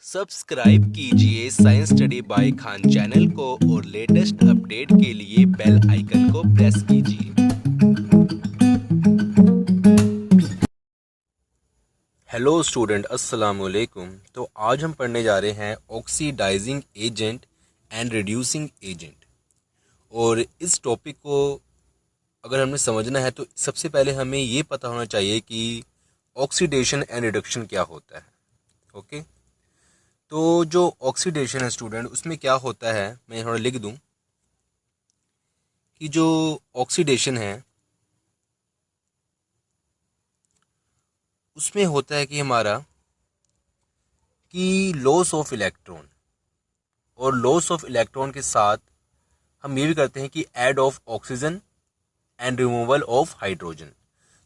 Subscribe कीजिए science study by Khan channel को और लेटेस्ट अपडेट के लिए बेल आइकन को प्रेस कीजिए। हेलो स्टूडेंट, अस्सलाम वालेकुम। तो आज हम पढ़ने जा रहे हैं oxidising agent and reducing agent. और इस टॉपिक को अगर हमें समझना है तो सबसे पहले हमें ये पता होना चाहिए कि ऑक्सीडेशन एंड रिडक्शन क्या होता है। ओके, तो जो ऑक्सीडेशन है स्टूडेंट, उसमें क्या होता है मैं थोड़ा लिख दूं कि जो ऑक्सीडेशन है उसमें होता है कि हमारा कि लॉस ऑफ इलेक्ट्रॉन, और लॉस ऑफ इलेक्ट्रॉन के साथ हम ये भी करते हैं कि add of oxygen and removal of hydrogen.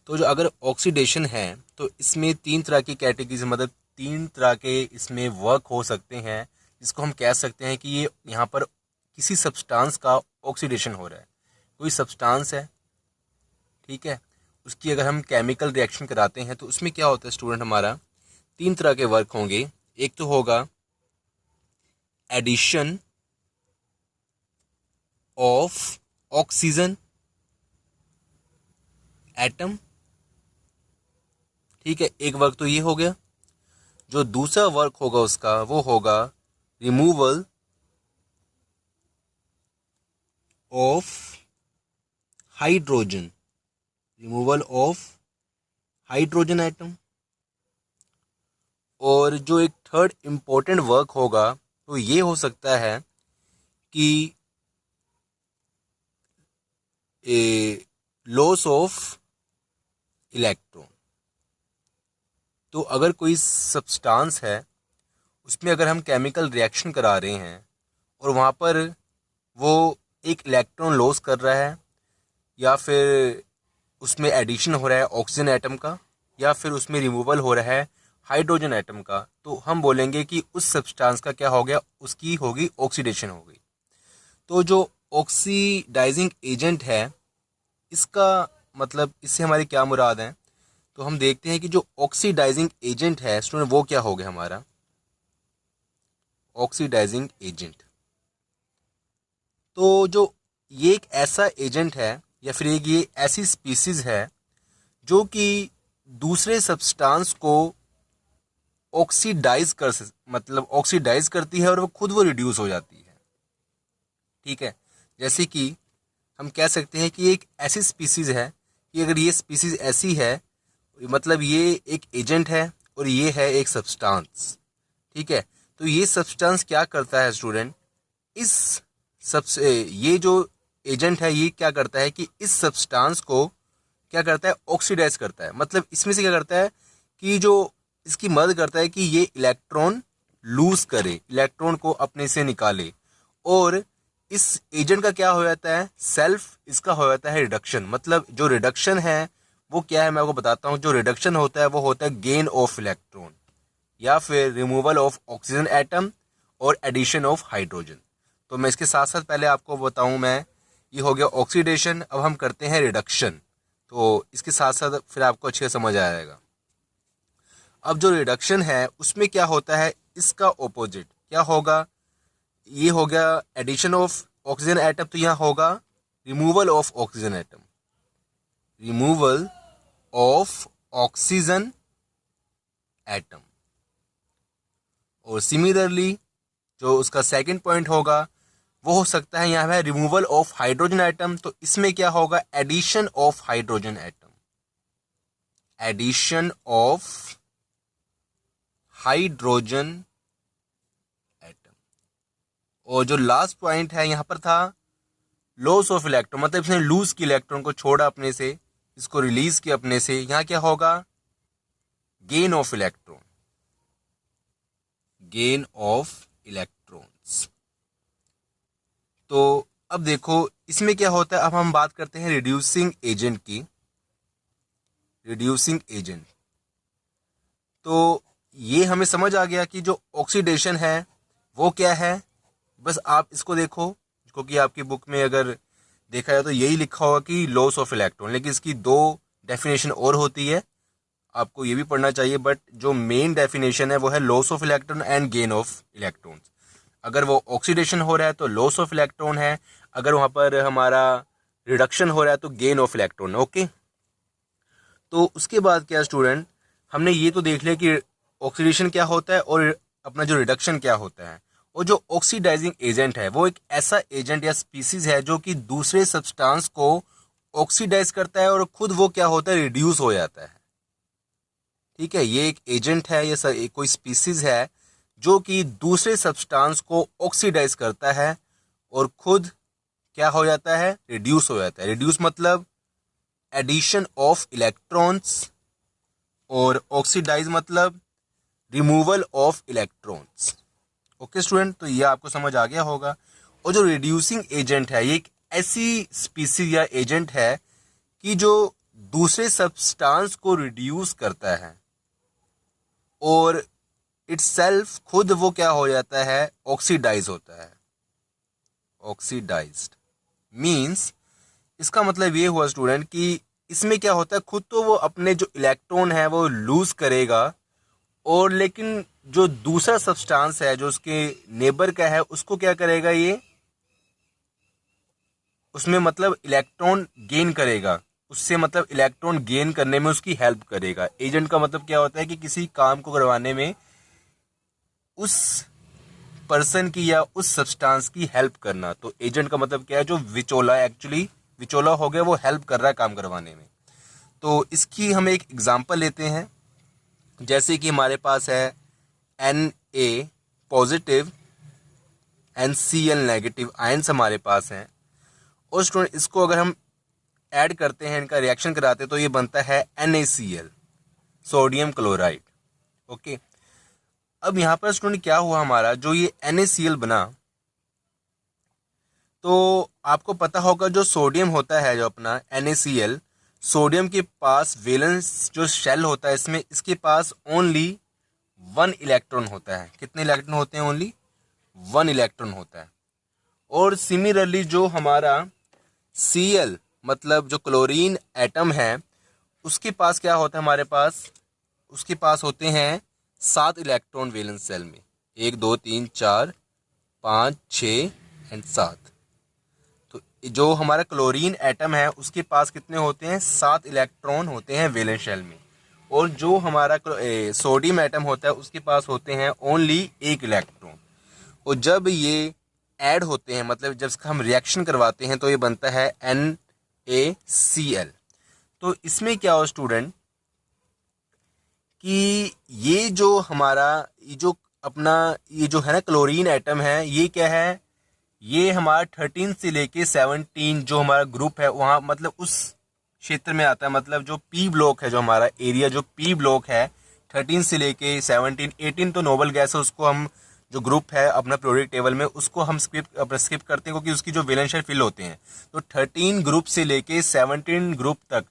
तो जो अगर ऑक्सीडेशन है तो इसमें तीन तरह की कैटेगरीज, मतलब तीन तरह के इसमें वर्क हो सकते हैं, जिसको हम कह सकते हैं कि ये यहाँ पर किसी सब्सटेंस का ऑक्सीडेशन हो रहा है। कोई सब्सटेंस है, ठीक है, उसकी अगर हम केमिकल रिएक्शन कराते हैं तो उसमें क्या होता है स्टूडेंट, हमारा तीन तरह के वर्क होंगे। एक तो होगा एडिशन ऑफ ऑक्सीजन एटम, ठीक है, एक वर्क तो ये हो गया। जो दूसरा वर्क होगा उसका वो होगा removal of hydrogen, removal of hydrogen atom. और जो एक थर्ड इंपॉर्टेंट वर्क होगा तो ये हो सकता है कि लॉस ऑफ इलेक्ट्रॉन। तो अगर कोई सब्सटेंस है उसमें अगर हम केमिकल रिएक्शन करा रहे हैं और वहाँ पर वो एक इलेक्ट्रॉन लॉस कर रहा है, या फिर उसमें एडिशन हो रहा है ऑक्सीजन एटम का, या फिर उसमें रिमूवल हो रहा है हाइड्रोजन एटम का, तो हम बोलेंगे कि उस सब्सटेंस का क्या हो गया, उसकी होगी ऑक्सीडेशन हो गई। तो जो ऑक्सीडाइजिंग एजेंट है इसका मतलब, इससे हमारी क्या मुराद है, तो हम देखते हैं कि जो ऑक्सीडाइजिंग एजेंट है स्टूडेंट वो क्या हो गया हमारा ऑक्सीडाइजिंग एजेंट। तो जो ये एक ऐसा एजेंट है या फिर एक ये ऐसी स्पीसीज है जो कि दूसरे सब्सटेंस को ऑक्सीडाइज कर मतलब ऑक्सीडाइज करती है और वो खुद वो रिड्यूस हो जाती है, ठीक है। जैसे कि हम कह सकते हैं कि एक ऐसी स्पीसीज है कि अगर ये स्पीसीज ऐसी है, मतलब ये एक एजेंट है और ये है एक सब्सटेंस, ठीक है। तो ये सब्सटेंस क्या करता है स्टूडेंट, इस सबसे ये जो एजेंट है ये क्या करता है कि इस सब्सटेंस को क्या करता है, ऑक्सीडाइज करता है। मतलब इसमें से क्या करता है कि जो इसकी मदद करता है कि ये इलेक्ट्रॉन लूज करे, इलेक्ट्रॉन को अपने से निकाले। और इस एजेंट का क्या हो जाता है, सेल्फ इसका हो जाता है रिडक्शन। मतलब जो रिडक्शन है वो क्या है मैं आपको बताता हूँ। जो रिडक्शन होता है वो होता है गेन ऑफ इलेक्ट्रॉन, या फिर रिमूवल ऑफ ऑक्सीजन एटम और एडिशन ऑफ हाइड्रोजन। तो मैं इसके साथ साथ पहले आपको बताऊं, मैं ये हो गया ऑक्सीडेशन, अब हम करते हैं रिडक्शन। तो इसके साथ साथ फिर आपको अच्छे से समझ आ जाएगा। अब जो रिडक्शन है उसमें क्या होता है, इसका ऑपोजिट क्या होगा, ये हो गया एडिशन ऑफ ऑक्सीजन एटम, तो यहाँ होगा removal of oxygen atom, removal of oxygen atom. और सिमिलरली जो उसका सेकंड पॉइंट होगा वो हो सकता है यहाँ पे रिमूवल ऑफ हाइड्रोजन एटम, तो इसमें क्या होगा, addition of hydrogen atom, addition of hydrogen atom. और जो लास्ट पॉइंट है यहाँ पर था लॉस ऑफ इलेक्ट्रॉन, मतलब इसने लूज की इलेक्ट्रॉन को छोड़ा अपने से, इसको रिलीज किया अपने से, यहाँ क्या होगा, gain of electron, gain of electrons. तो अब देखो इसमें क्या होता है, अब हम बात करते हैं रिड्यूसिंग एजेंट की। रिड्यूसिंग एजेंट, तो ये हमें समझ आ गया कि जो ऑक्सीडेशन है वो क्या है। बस आप इसको देखो, क्योंकि आपकी बुक में अगर देखा जाए तो यही लिखा होगा कि लॉस ऑफ इलेक्ट्रॉन, लेकिन इसकी दो डेफिनेशन और होती है, आपको ये भी पढ़ना चाहिए, बट जो मेन डेफिनेशन है वो है loss of electron and gain of electrons. अगर वो ऑक्सीडेशन हो रहा है तो लॉस ऑफ इलेक्ट्रॉन है, अगर वहाँ पर हमारा रिडक्शन हो रहा है तो गेन ऑफ इलेक्ट्रॉन है। ओके, तो उसके बाद क्या स्टूडेंट, हमने ये तो देख लिया कि ऑक्सीडेशन क्या होता है और अपना जो रिडक्शन क्या होता है। और जो ऑक्सीडाइजिंग एजेंट है वो एक ऐसा एजेंट या स्पीसीज है जो कि दूसरे सब्सटेंस को ऑक्सीडाइज करता है और खुद वो क्या होता है, रिड्यूस हो जाता है। ठीक है, ये एक एजेंट है, ये कोई स्पीसीज है जो कि दूसरे सब्सटेंस को ऑक्सीडाइज करता है और खुद क्या हो जाता है, रिड्यूस हो जाता है। रिड्यूस मतलब एडिशन ऑफ इलेक्ट्रॉन्स, और ऑक्सीडाइज मतलब removal of electrons. Okay student, तो ये आपको समझ आ गया होगा। और जो रिड्यूसिंग एजेंट है ये एक ऐसी स्पीसीज या एजेंट है कि जो दूसरे सब्सटेंस को रिड्यूस करता है और इटसेल्फ खुद वो क्या हो जाता है, ऑक्सीडाइज होता है। ऑक्सीडाइज्ड मींस इसका मतलब ये हुआ स्टूडेंट कि इसमें क्या होता है, खुद तो वो अपने जो इलेक्ट्रॉन है वो लूज करेगा, और लेकिन जो दूसरा सब्सटेंस है जो उसके नेबर का है उसको क्या करेगा, ये उसमें मतलब इलेक्ट्रॉन गेन करेगा, उससे मतलब इलेक्ट्रॉन गेन करने में उसकी हेल्प करेगा। एजेंट का मतलब क्या होता है कि किसी काम को करवाने में उस पर्सन की या उस सब्सटेंस की हेल्प करना। तो एजेंट का मतलब क्या है, जो विचोला, एक्चुअली विचोला हो गया, वो हेल्प कर रहा है काम करवाने में। तो इसकी हम एक एग्जांपल लेते हैं, जैसे कि हमारे पास है Na positive NCl negative ions हमारे पास हैं, और स्टूडेंट इसको अगर हम ऐड करते हैं, इनका रिएक्शन कराते हैं तो ये बनता है NaCl, सोडियम क्लोराइड। ओके, अब यहाँ पर स्टूडेंट क्या हुआ, हमारा जो ये NaCl बना, तो आपको पता होगा जो सोडियम होता है, जो अपना NaCl, सोडियम के पास वैलेंस जो शेल होता है इसमें, इसके पास ओनली 1 इलेक्ट्रॉन होता है। कितने इलेक्ट्रॉन होते हैं, ओनली 1 इलेक्ट्रॉन होता है। और सिमिलरली जो हमारा Cl मतलब जो क्लोरीन एटम है, उसके पास क्या होता है, हमारे पास उसके पास होते हैं 7 इलेक्ट्रॉन वैलेंस सेल में, 1 2 3 4 5 6 एंड 7। तो जो हमारा क्लोरीन एटम है उसके पास कितने होते हैं, 7 इलेक्ट्रॉन होते हैं वैलेंस शेल में। और जो हमारा सोडियम एटम होता है उसके पास होते हैं ओनली 1 इलेक्ट्रॉन। और जब ये ऐड होते हैं, मतलब जब इसका हम रिएक्शन करवाते हैं, तो ये बनता है NaCl। तो इसमें क्या हो स्टूडेंट कि ये जो हमारा ये जो अपना ये जो है ना क्लोरीन एटम है, ये क्या है, ये हमारा 13 से लेके 17 जो हमारा ग्रुप है वहाँ मतलब उस क्षेत्र में आता है। मतलब जो पी ब्लॉक है, जो हमारा एरिया जो पी ब्लॉक है 13 से लेके 17, 18 तो नोबल गैस है, उसको हम जो ग्रुप है अपना प्रोडक्ट टेबल में उसको हम स्किप करते हैं क्योंकि उसकी जो वैलेंस शेल फिल होते हैं। तो 13 ग्रुप से लेके 17 ग्रुप तक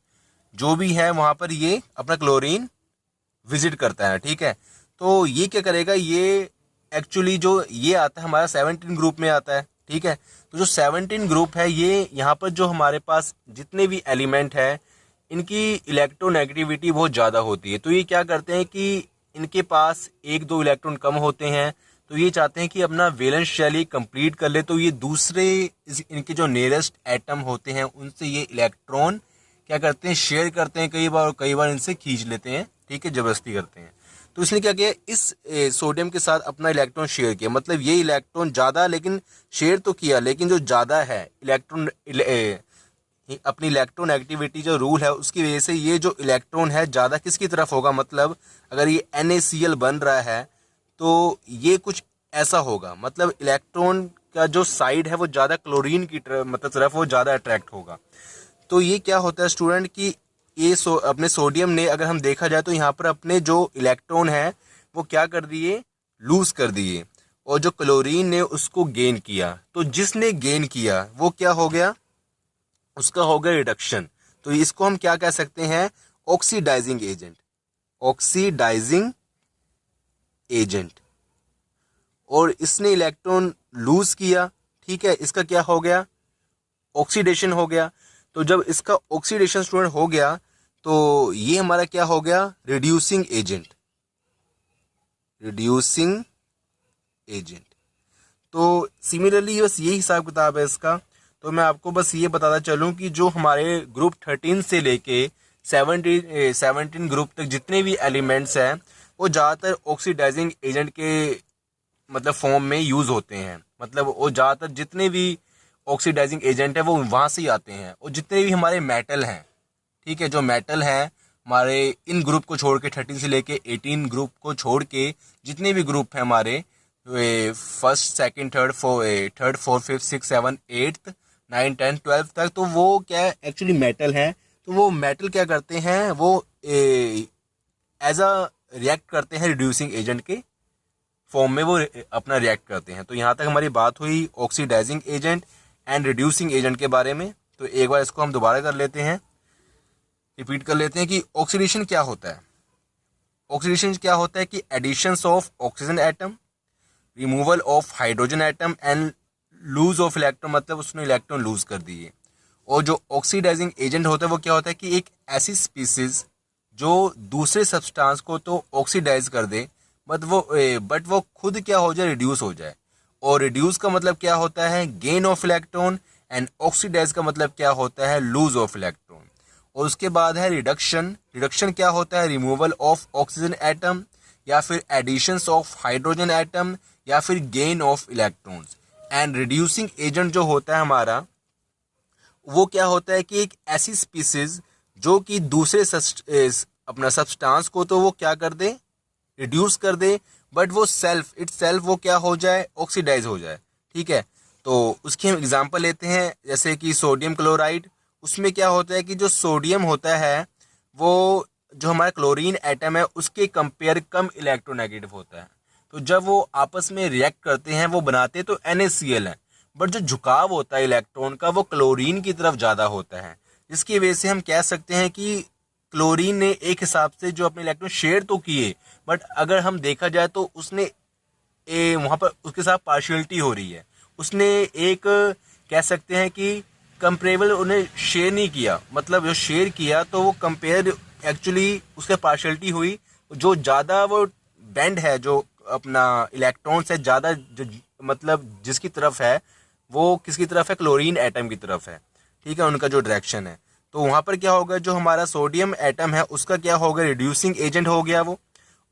जो भी है वहाँ पर ये अपना क्लोरीन विजिट करता है। ठीक है, तो ये क्या करेगा, ये एक्चुअली जो ये आता है हमारा 17 ग्रुप में आता है। ठीक है, तो जो 17 ग्रुप है, ये यहाँ पर जो हमारे पास जितने भी एलिमेंट है इनकी इलेक्ट्रोनेगेटिविटी बहुत ज़्यादा होती है। तो ये क्या करते हैं कि इनके पास 1-2 इलेक्ट्रॉन कम होते हैं, तो ये चाहते हैं कि अपना वैलेंस शेल ही कंप्लीट कर ले। तो ये दूसरे इनके जो नियरेस्ट एटम होते हैं उनसे ये इलेक्ट्रॉन क्या करते हैं, शेयर करते हैं कई बार, और कई बार इनसे खींच लेते हैं। ठीक है, जबरदस्ती करते हैं। तो इसने क्या किया, इस सोडियम के साथ अपना इलेक्ट्रॉन शेयर किया। मतलब ये इलेक्ट्रॉन ज़्यादा, लेकिन शेयर तो किया, लेकिन जो ज़्यादा है इलेक्ट्रॉन अपनी इलेक्ट्रॉन एक्टिविटी जो रूल है उसकी वजह से ये जो इलेक्ट्रॉन है ज़्यादा किसकी तरफ होगा, मतलब अगर ये NaCl बन रहा है तो ये कुछ ऐसा होगा, मतलब इलेक्ट्रॉन का जो साइड है वो ज़्यादा क्लोरीन की तरफ वो ज़्यादा अट्रैक्ट होगा। तो ये क्या होता है स्टूडेंट कि ये अपने सोडियम ने, अगर हम देखा जाए तो यहाँ पर अपने जो इलेक्ट्रॉन है वो क्या कर दिए, लूज कर दिए, और जो क्लोरीन ने उसको गेन किया। तो जिसने गेन किया वो क्या हो गया, उसका हो गया रिडक्शन। तो इसको हम क्या कह सकते हैं, ऑक्सीडाइजिंग एजेंट। Oxidising agent. और इसने इलेक्ट्रॉन लूज किया। ठीक है, इसका क्या हो गया, ऑक्सीडेशन हो गया। तो जब इसका ऑक्सीडेशन स्टूडेंट हो गया तो ये हमारा क्या हो गया, रिड्यूसिंग एजेंट, रिड्यूसिंग एजेंट। तो सिमिलरली बस यही हिसाब किताब है इसका। तो मैं आपको बस ये बताता चलूँ कि जो हमारे ग्रुप 13 से लेके 17 ग्रुप तक जितने भी एलिमेंट्स हैं वो ज़्यादातर ऑक्सीडाइजिंग एजेंट के मतलब फॉर्म में यूज़ होते हैं। मतलब वो ज़्यादातर जितने भी ऑक्सीडाइजिंग एजेंट है वो वहाँ से ही आते हैं। और जितने भी हमारे मेटल हैं, ठीक है, जो मेटल हैं हमारे इन ग्रुप को छोड़ के 13 से लेके 18 ग्रुप को छोड़ के जितने भी ग्रुप हैं हमारे first second third fourth fifth six seven eighth 9 10 12 तक, तो वो क्या एक्चुअली मेटल है। तो वो मेटल क्या करते हैं, वो एज अ रिएक्ट करते हैं रिड्यूसिंग एजेंट के फॉर्म में, वो अपना रिएक्ट करते हैं। तो यहाँ तक हमारी बात हुई oxidising agent and reducing agent के बारे में। तो एक बार इसको हम दोबारा कर लेते हैं, रिपीट कर लेते हैं कि ऑक्सीडेशन क्या होता है। ऑक्सीडेशन क्या होता है कि additions of oxygen atom, removal of hydrogen atom and lose of electron, मतलब उसने इलेक्ट्रॉन लूज कर दिए। और जो ऑक्सीडाइजिंग एजेंट होता है वो क्या होता है कि एक ऐसी स्पीसीज जो दूसरे सब्सटेंस को तो ऑक्सीडाइज कर दे बट वो खुद क्या हो जाए, रिड्यूस हो जाए। और रिड्यूस का मतलब क्या होता है, gain of electron, and oxidise का मतलब क्या होता है, लूज ऑफ इलेक्ट्रॉन। और उसके बाद है रिडक्शन। रिडक्शन क्या होता है, रिमूवल ऑफ ऑक्सीजन एटम या फिर एडिशंस ऑफ हाइड्रोजन एटम या फिर gain of electrons. And reducing agent जो होता है हमारा वो क्या होता है कि एक ऐसी स्पीसीज जो कि दूसरे अपना सब्सटेंस को तो वो क्या कर दे, रिड्यूस कर दे, बट वो सेल्फ वो क्या हो जाए, ऑक्सीडाइज हो जाए। ठीक है, तो उसकी हम एग्जांपल लेते हैं, जैसे कि सोडियम क्लोराइड। उसमें क्या होता है कि जो सोडियम होता है वो जो हमारा क्लोरीन एटम है उसके कंपेयर कम इलेक्ट्रोनेगेटिव होता है। तो जब वो आपस में रिएक्ट करते हैं वो बनाते तो NaCl है, बट जो झुकाव होता है इलेक्ट्रॉन का वो क्लोरीन की तरफ ज़्यादा होता है। जिसकी वजह से हम कह सकते हैं कि क्लोरीन ने एक हिसाब से जो अपने इलेक्ट्रॉन शेयर तो किए, बट अगर हम देखा जाए तो उसने वहाँ पर उसके साथ पार्शियलिटी हो रही है। उसने एक कह सकते हैं कि कंपेरेबल उन्हें शेयर नहीं किया, मतलब जो शेयर किया तो वो कंपेयर एक्चुअली उसके पार्शियलिटी हुई। जो ज़्यादा वो बेंड है, जो अपना इलेक्ट्रॉन्स है ज़्यादा, मतलब जिसकी तरफ है वो किसकी तरफ है, क्लोरीन एटम की तरफ है। ठीक है, उनका जो डायरेक्शन है। तो वहाँ पर क्या होगा, जो हमारा सोडियम एटम है उसका क्या होगा, रिड्यूसिंग एजेंट हो गया वो,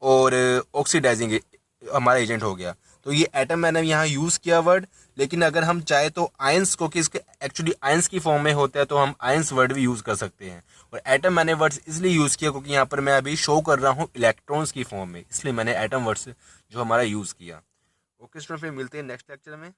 और ऑक्सीडाइजिंग हमारा एजेंट हो गया। तो ये एटम मैंने यहाँ यूज़ किया वर्ड, लेकिन अगर हम चाहे तो आयंस को, कि इसके एक्चुअली आयंस की फॉर्म में होता है तो हम आयंस वर्ड भी यूज़ कर सकते हैं। और एटम मैंने वर्ड्स इसलिए यूज़ किया क्योंकि यहाँ पर मैं अभी शो कर रहा हूँ इलेक्ट्रॉन्स की फॉर्म में, इसलिए मैंने एटम वर्ड्स जो हमारा यूज़ किया। ओके स्टूडेंट, फिर मिलते हैं नेक्स्ट लेक्चर में।